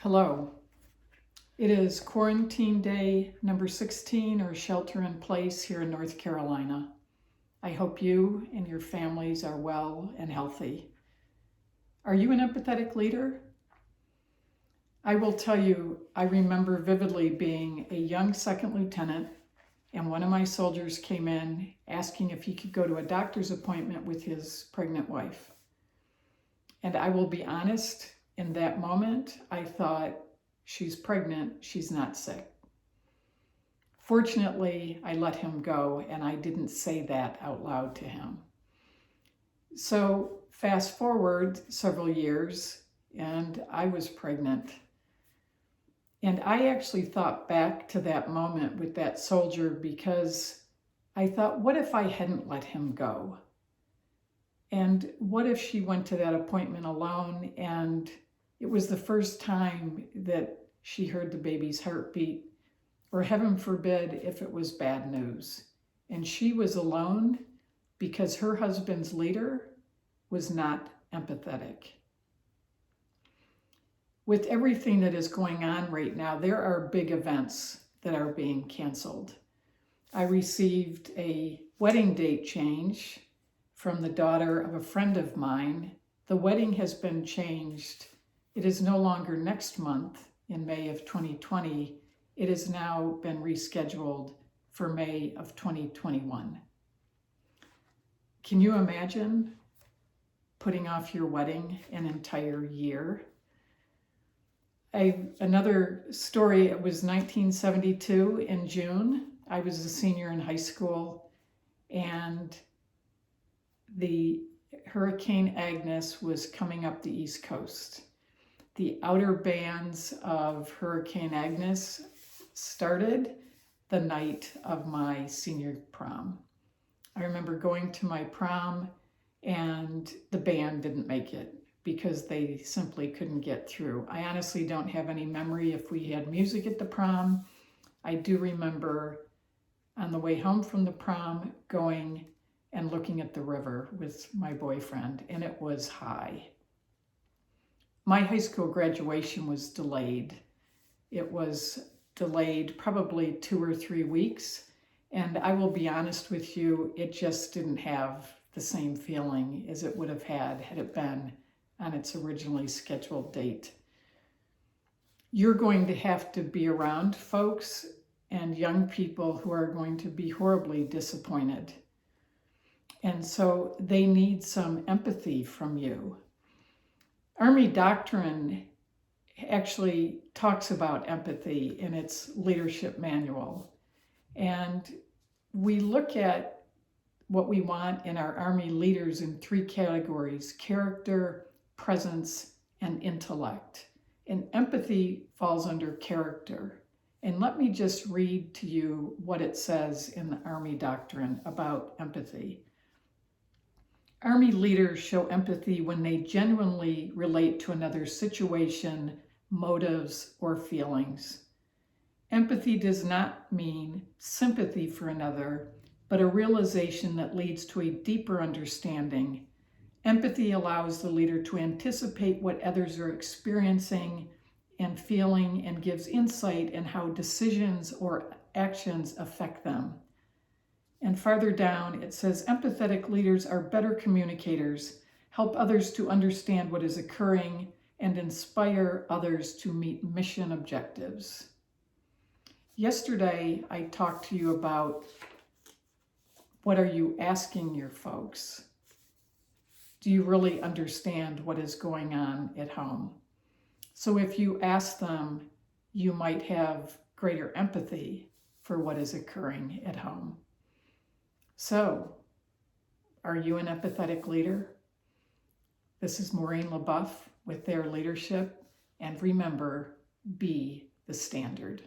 Hello. It is quarantine day number 16 or shelter in place here in North Carolina. I hope you and your families are well and healthy. Are you an empathetic leader? I will tell you, I remember vividly being a young second lieutenant, and one of my soldiers came in asking if he could go to a doctor's appointment with his pregnant wife. And I will be honest, in that moment, I thought, she's pregnant, she's not sick. Fortunately, I let him go and I didn't say that out loud to him. So fast forward several years and I was pregnant. And I actually thought back to that moment with that soldier because I thought, what if I hadn't let him go? And what if she went to that appointment alone and it was the first time that she heard the baby's heartbeat, or heaven forbid if it was bad news. And she was alone because her husband's leader was not empathetic. With everything that is going on right now, there are big events that are being canceled. I received a wedding date change from the daughter of a friend of mine. The wedding has been changed. It is no longer next month in May of 2020. It has now been rescheduled for May of 2021. Can you imagine putting off your wedding an entire year? Another story, it was 1972 in June. I was a senior in high school and the Hurricane Agnes was coming up the East Coast. The outer bands of Hurricane Agnes started the night of my senior prom. I remember going to my prom and the band didn't make it because they simply couldn't get through. I honestly don't have any memory if we had music at the prom. I do remember on the way home from the prom going and looking at the river with my boyfriend, and it was high. My high school graduation was delayed. It was delayed probably 2 or 3 weeks. And I will be honest with you, it just didn't have the same feeling as it would have had it been on its originally scheduled date. You're going to have to be around folks and young people who are going to be horribly disappointed. And so they need some empathy from you. Army doctrine actually talks about empathy in its leadership manual. And we look at what we want in our Army leaders in 3 categories: character, presence, and intellect. And empathy falls under character. And let me just read to you what it says in the Army doctrine about empathy. Army leaders show empathy when they genuinely relate to another's situation, motives, or feelings. Empathy does not mean sympathy for another, but a realization that leads to a deeper understanding. Empathy allows the leader to anticipate what others are experiencing and feeling and gives insight in how decisions or actions affect them. And farther down, it says, empathetic leaders are better communicators, help others to understand what is occurring, and inspire others to meet mission objectives. Yesterday, I talked to you about what are you asking your folks? Do you really understand what is going on at home? So if you ask them, you might have greater empathy for what is occurring at home. So, are you an empathetic leader? This is LeBoeuf with their leadership, and remember, be the standard.